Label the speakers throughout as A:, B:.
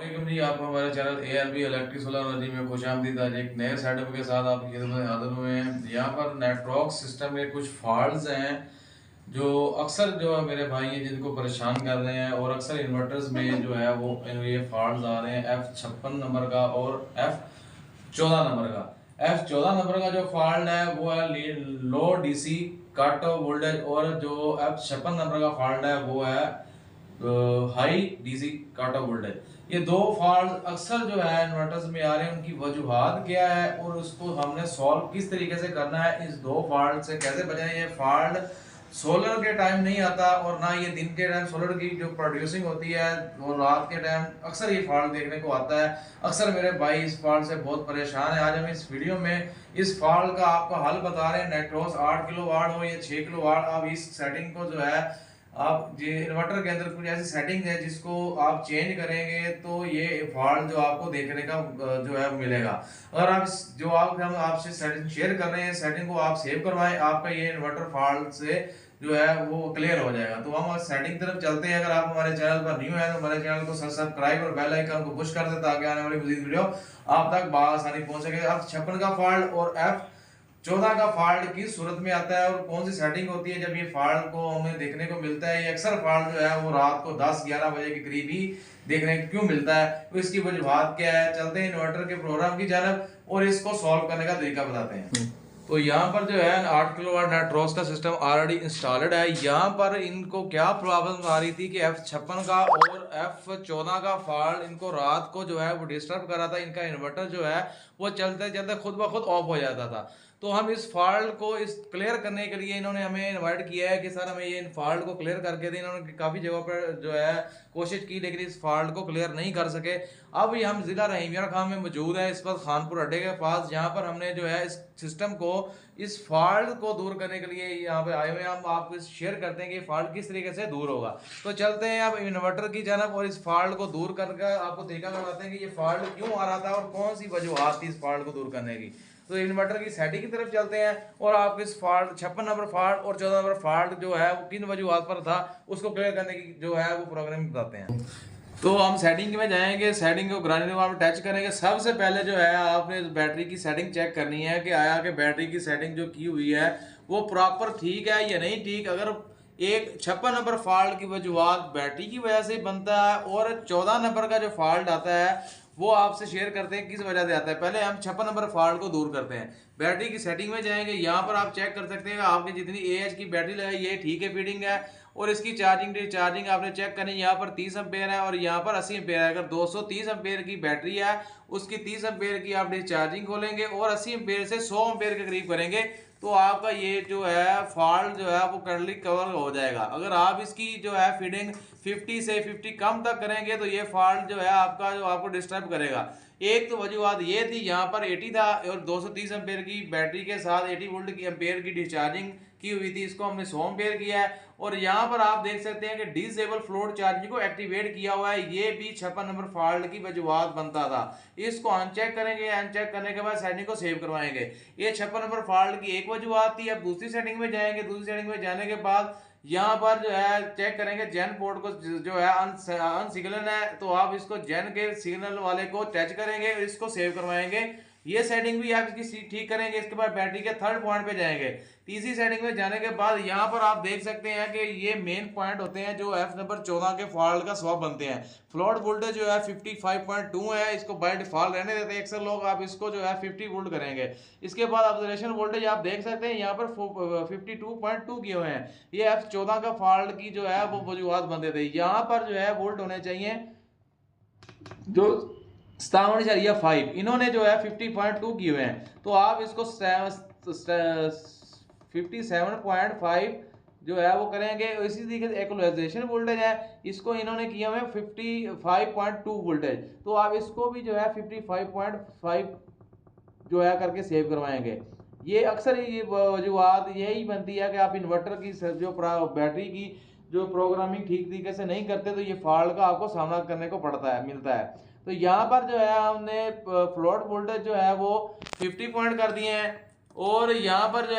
A: वालेकुम जी, आपको हमारे channel ARB electric solar energy में खुशामदीद। आज एक नए सेटअप के साथ आपकी खिदमत में हाजिर हुए हैं। यहाँ पर नेटवर्क सिस्टम के कुछ फॉल्ट्स हैं जो अक्सर जो मेरे भाई हैं जिनको परेशान कर रहे हैं, और अक्सर इन्वर्टर्स में जो है वो ये फॉल्ट्स आ रहे हैं F56 नंबर का और F14 नंबर का। F14 नंबर का जो फॉल्ट है वो है लो DC कट ऑफ वोल्टेज, और जो F56 नंबर का फॉल्ट है वो है high DC cut off voltage. ये दो फॉल्ट अक्सर जो है इन्वर्टर्स में आ रहे हैं, उनकी वजूहात क्या है और उसको हमने सॉल्व किस तरीके से करना है, इस दो फॉल्ट से कैसे बचाएं। ये फॉल्ट सोलर के टाइम नहीं आता, और ना ये दिन के टाइम सोलर की जो प्रोड्यूसिंग होती है वो रात के टाइम अक्सर ये फॉल्ट देखने को आता है। अक्सर मेरे भाई इस फॉल्ट से बहुत परेशान है। आज हम इस वीडियो में इस फॉल्ट का आपको हल बता रहे हैं। नेटवर्क 8 किलो वाट हो या 6 किलो वाट, आप इस सेटिंग को जो है आप ये इन्वर्टर के अंदर कुछ ऐसी सेटिंग है जिसको आप चेंज करेंगे तो ये फॉल्ट जो आपको देखने का जो है मिलेगा। अगर आप जो हम आपसे सेटिंग शेयर कर रहे हैं, सेटिंग को आप सेव करवाएं, आपका ये इन्वर्टर फॉल्ट से जो है वो क्लियर हो जाएगा। तो हम सेटिंग तरफ चलते हैं। अगर आप हमारे चैनल पर न्यू है तो हमारे चैनल को सब्सक्राइब और बेल आइकन को पुश कर दें ताकि आने वाली मजीद वीडियो आप तक बआसानी पहुंच सके। F56 का फॉल्ट और F14 का फॉल्ट किस सूरत में आता है और कौन सी सेटिंग होती है जब ये फॉल्ट को हमें देखने को मिलता है। ये अक्सर फॉल्ट जो है वो रात को 10-11 बजे के करीब ही देखने को क्यों मिलता है, तो इसकी वजूहत क्या है। चलते हैं इन्वर्टर के प्रोग्राम की जानब और इसको सॉल्व करने का तरीका बताते हैं। तो यहाँ पर जो है 8 किलोवाट नेटवर्क का सिस्टम ऑलरेडी इंस्टॉल्ड है। यहाँ पर इनको क्या प्रॉब्लम आ रही थी कि F56 का और F14 का फॉल्ट इनको रात को जो है वो डिस्टर्ब कर रहा था। इनका इन्वर्टर जो है वो चलते चलते खुद ब खुद ऑफ हो जाता था। तो हम इस फॉल्ट को इस क्लियर करने के लिए इन्होंने हमें इनवाइट किया है कि सर हमें ये फॉल्ट को क्लियर करके दें। इन्होंने काफ़ी जगह पर जो है कोशिश की लेकिन इस फॉल्ट को क्लियर नहीं कर सके। अब ये हम ज़िला रहीमिया खान में मौजूद है, इस वक्त खानपुर अड्डे के पास, जहाँ पर हमने जो है इस सिस्टम को इस फॉल्ट को दूर करने के लिए यहाँ पे आए हुए हैं। हम आपको शेयर करते हैं कि फॉल्ट किस तरीके से दूर होगा। तो चलते हैं अब इन्वर्टर की जानब और इस फॉल्ट को दूर करके आपको तरीका बताते हैं कि ये फॉल्ट क्यों आ रहा था और कौन सी वजूहत थी इस फॉल्ट को दूर करने की। तो इन्वर्टर की सेटिंग की तरफ चलते हैं और आपको इस फॉल्ट 56 नंबर फॉल्ट और 14 नंबर फॉल्ट जो है वो किन वजूहत पर था उसको क्लियर करने की जो है वो प्रोग्राम बताते हैं। तो हम सेटिंग में जाएंगे, सेटिंग को ग्राइंडिंग में टच करेंगे। सबसे पहले जो है आपने बैटरी की सेटिंग चेक करनी है कि आया कि बैटरी की सेटिंग जो की हुई है वो प्रॉपर ठीक है या नहीं ठीक। अगर एक 56 नंबर फॉल्ट की वजूहत बैटरी की वजह से बनता है और 14 नंबर का जो फॉल्ट आता है वो आपसे शेयर करते हैं किस वजह से आता है। पहले हम 56 नंबर फॉल्ट को दूर करते हैं। बैटरी की सेटिंग में जाएंगे, यहाँ पर आप चेक कर सकते हैं कि आपकी जितनी AH की बैटरी लगाई ये ठीक है, फीडिंग है, और इसकी चार्जिंग डिस्चार्जिंग आपने चेक करनी। यहाँ पर 30 एम्पेयर है और यहाँ पर 80 एम्पेयर है। अगर 230 एम्पेयर की बैटरी है उसकी 30 एम्पेयर की आप डिस्चार्जिंग खोलेंगे और 80 एम्पेयर से 100 एम्पेयर के करीब करेंगे तो आपका ये जो है फॉल्ट जो है वो करली कवर हो जाएगा। अगर आप इसकी जो है फीडिंग 50 से 50 कम तक करेंगे तो ये फॉल्ट जो है आपका जो आपको डिस्टर्ब करेगा। एक तो वजूहत ये थी, यहाँ पर 80 था और 230 एम्पेयर की बैटरी के साथ 80 वोल्ट की एम्पेयर की डिस्चार्जिंग की हुई थी, इसको हमने 100 एम्पेयर किया है। और यहाँ पर आप देख सकते हैं कि डिसेबल फ्लोट चार्जिंग को एक्टिवेट किया हुआ है, ये भी 56 नंबर फॉल्ट की वजूहत बनता था। इसको अनचेक करेंगे, अनचेक करने के बाद सेटिंग को सेव करवाएंगे। ये 56 नंबर फॉल्ट की एक वजूहत थी। अब दूसरी सेटिंग में जाएंगे, दूसरी सेटिंग में जाने के बाद यहाँ पर जो है चेक करेंगे जेन पोर्ट को जो है अनसिग्नल है तो आप इसको जेन के सिग्नल वाले को टच करेंगे और इसको सेव करवाएंगे। ये सेटिंग भी आप इसकी ठीक करेंगे। इसके बाद बैटरी के थर्ड पॉइंट पे जाएंगे। तीसरी सेटिंग में जाने के बाद यहाँ पर आप देख सकते हैं कि ये मेन पॉइंट होते हैं जो F नंबर 14 के फॉल्ट का स्वभाव बनते हैं। फ्लोट वोल्टेज जो है 55.2 है, इसको बाय डिफॉल्ट रहने देते हैं अक्सर लोग, आप इसको जो है 50 वोल्ट करेंगे। इसके बाद ऑब्जर्वेशन वोल्टेज आप देख सकते हैं यहाँ पर 52.2 किए हुए हैं। ये F14 का फॉल्ट की जो है वो वजूहत बनते थे। यहाँ पर जो है वोल्ट होने चाहिए जो 57.5, इन्होंने जो है 50.2 किए हुए हैं। तो आप इसको 57.5 जो है वो करेंगे। इसी तरीके से इक्वलाइजेशन वोल्टेज है, इसको इन्होंने किया हुआ है 55.2 वोल्टेज, तो आप इसको भी जो है 55.5 जो है करके सेव करवाएंगे। ये अक्सर ये वजूहत यही बनती है कि आप इन्वर्टर की जो बैटरी की जो प्रोग्रामिंग ठीक तरीके से नहीं करते तो ये फॉल्ट का आपको सामना करने को पड़ता है मिलता है। तो यहाँ पर जो है हमने फ्लोट वोल्टेज जो है वो 50 पॉइंट कर दिए हैं और यहाँ पर जो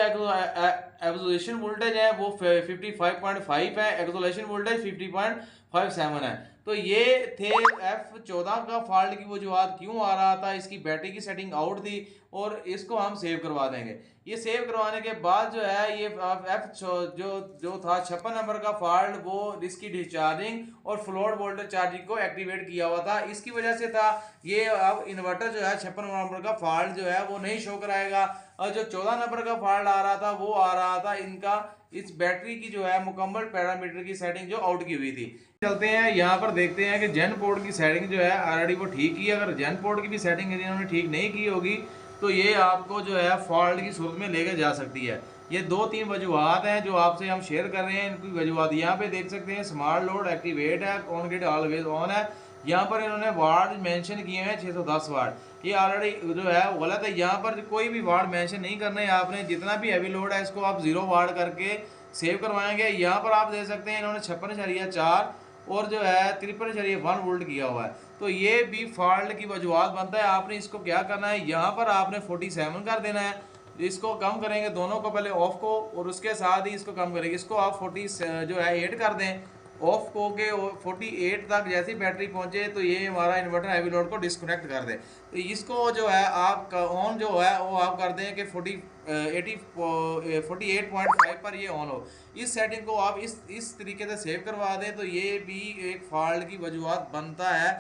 A: एक्सोलेशन वोल्टेज है वो 55.5 है, एक्सोलेशन वोल्टेज 50.57 है। तो ये थे F14 का फॉल्ट की वजूहत क्यों आ रहा था, इसकी बैटरी की सेटिंग आउट थी, और इसको हम सेव करवा देंगे। ये सेव करवाने के बाद जो है ये F जो था 56 नंबर का फॉल्ट, वो इसकी डिस्चार्जिंग और फ्लोट वोल्टेज चार्जिंग को एक्टिवेट किया हुआ था, इसकी वजह से था ये। अब इन्वर्टर जो है 56 नंबर का फॉल्ट जो है वो नहीं शो कराएगा, और जो 14 नंबर का फॉल्ट आ रहा था वो आ रहा था इनका इस बैटरी की जो है मुकम्मल पैरामीटर की सेटिंग जो आउट की हुई थी। चलते हैं यहाँ पर देखते हैं कि जेन पोर्ट की सेटिंग जो है ऑलरेडी वो ठीक की है। अगर जेन पोर्ट की भी सेटिंग इन्होंने ठीक नहीं की होगी तो ये आपको जो है फॉल्ट की सूरत में लेकर जा सकती है। ये 2-3 वजूहत हैं जो आपसे हम शेयर कर रहे हैं। इनकी वजूहत यहाँ पे देख सकते हैं, स्मार्ट लोड एक्टिवेट है, ऑन ग्रिड ऑलवेज ऑन है। यहाँ पर इन्होंने वार्ड मेंशन किए हैं 610 वार्ड, ये ऑलरेडी जो है गलत है। यहाँ पर कोई भी वार्ड मेंशन नहीं करना है आपने, जितना भी हैवी लोड है इसको आप 0 वार्ड करके सेव करवाएंगे। यहाँ पर आप देख सकते हैं इन्होंने 56.4 और जो है 53.1 वोल्ट किया हुआ है, तो ये भी फॉल्ट की वजूहत बनता है। आपने इसको क्या करना है, यहाँ पर आपने 47 कर देना है, इसको कम करेंगे दोनों को, पहले ऑफ को और उसके साथ ही इसको कम करेंगे। इसको आप 40 जो है 8 कर दें, ऑफ को के 48 तक जैसी बैटरी पहुंचे तो ये हमारा इन्वर्टर हैवी लोड को डिस्कनेक्ट कर दे। तो इसको जो है आप ऑन जो है वो आप कर दें कि 48.5 पर ये ऑन हो। इस सेटिंग को आप इस तरीके से सेव करवा दें तो ये भी एक फॉल्ट की वजूहत बनता है।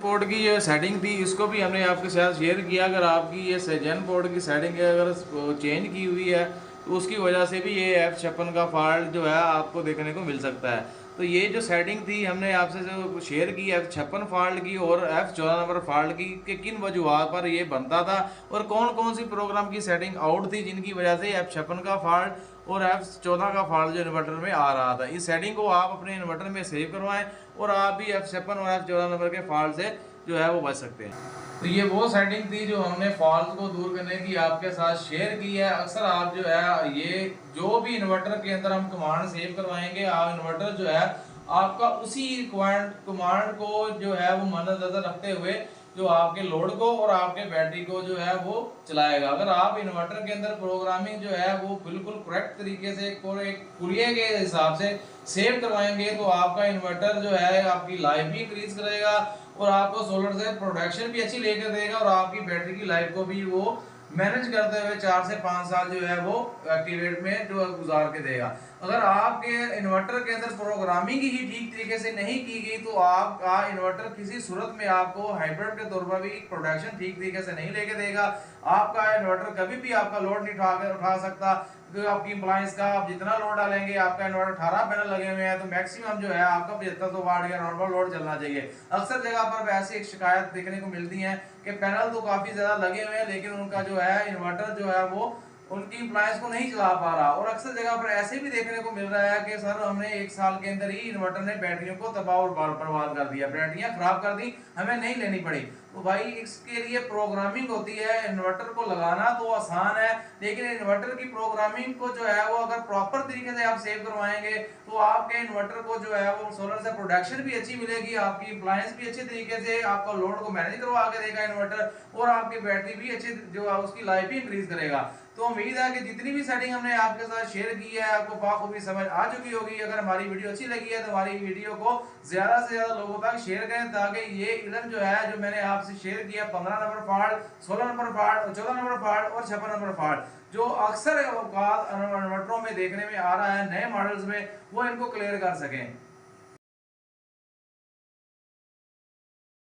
A: पोर्ट की ये सेटिंग थी इसको भी हमने आपके साथ शेयर किया। अगर आपकी ये जेन पोर्ट की सेटिंग अगर चेंज की हुई है तो उसकी वजह से भी ये F56 का फॉल्ट जो है आपको देखने को मिल सकता है। तो ये जो सेटिंग थी हमने आपसे जो शेयर की F56 फॉल्ट की और F14 नंबर फॉल्ट की कि किन वजूहत पर ये बनता था और कौन कौन सी प्रोग्राम की सेटिंग आउट थी जिनकी वजह से F56 का फॉल्ट और F14 का फॉल्ट जो इन्वर्टर में आ रहा था। इस सेटिंग को आप अपने इन्वर्टर में सेव करवाएं और आप भी F56 और F14 नंबर के फॉल्ट से जो है वो बच सकते हैं। तो ये वो सेटिंग थी जो हमने फॉल्ट को दूर करने की आपके साथ शेयर की है। अक्सर आप जो है ये जो भी इन्वर्टर के अंदर हम कमांड सेव करवाएंगे, आप इन्वर्टर जो है आपका उसी कमांड को जो है वो मद्देनजर रखते हुए जो आपके लोड को और आपके बैटरी को जो है वो चलाएगा। अगर आप इन्वर्टर के अंदर प्रोग्रामिंग जो है वो बिल्कुल करेक्ट तरीके से कुरियर के हिसाब से सेव करवाएंगे तो आपका इन्वर्टर जो है आपकी लाइफ भी इंक्रीज करेगा और आपको सोलर से प्रोडक्शन भी अच्छी लेकर देगा और आपकी बैटरी की लाइफ को भी वो मैनेज करते हुए 4 से 5 साल जो है वो एक्टिवेट में जो गुजार के देगा। अगर आपके इन्वर्टर के अंदर प्रोग्रामिंग ही ठीक तरीके से नहीं की गई तो आपका इन्वर्टर किसी सूरत में आपको हाइब्रिड के तौर पर भी प्रोडक्शन ठीक तरीके से नहीं लेके देगा। आपका इन्वर्टर कभी भी आपका लोड नहीं उठा सकता। तो आपकी अप्लायंस का आप जितना लोड डालेंगे, आपका इन्वर्टर 18 पैनल लगे हुए हैं तो मैक्सिमम जो है आपका 75 वाट या नॉर्मल लोड चलना चाहिए। अक्सर जगह पर वैसे एक शिकायत देखने को मिलती है कि पैनल तो काफी ज्यादा लगे हुए हैं लेकिन उनका जो है इन्वर्टर जो है वो उनकी अप्लायंस को नहीं चला पा रहा। और अक्सर जगह पर ऐसे भी देखने को मिल रहा है कि सर हमने 1 साल के अंदर ही इन्वर्टर ने बैटरियों को तबाह और बर्बाद कर दिया, बैटरियां खराब कर दी, हमें नहीं लेनी पड़ी। तो भाई इसके लिए प्रोग्रामिंग होती है। इन्वर्टर को लगाना तो आसान है लेकिन इन्वर्टर की प्रोग्रामिंग को जो है वो अगर प्रॉपर तरीके से आप सेव करवाएंगे तो आपके इन्वर्टर को जो है वो सोलर से प्रोडक्शन भी अच्छी मिलेगी, आपकी अप्लायंस भी अच्छे तरीके से आपका लोड को मैनेज करवा के देगा इन्वर्टर और आपकी बैटरी भी अच्छी जो है उसकी लाइफ भी इंक्रीज करेगा। तो उम्मीद है कि जितनी भी सेटिंग हमने आपके साथ शेयर की है आपको बाखूबी समझ आ चुकी होगी। अगर हमारी वीडियो अच्छी लगी है तो हमारी वीडियो को ज्यादा से ज्यादा लोगों तक शेयर करें ताकि ये इल्म जो है जो मैंने आपसे शेयर किया 15 number fault, 16 number fault, 14 number fault और 56 नंबर फॉल्ट जो अक्सर इन्वर्टरों में देखने में आ रहा है नए मॉडल्स में, वो इनको क्लियर कर सकें।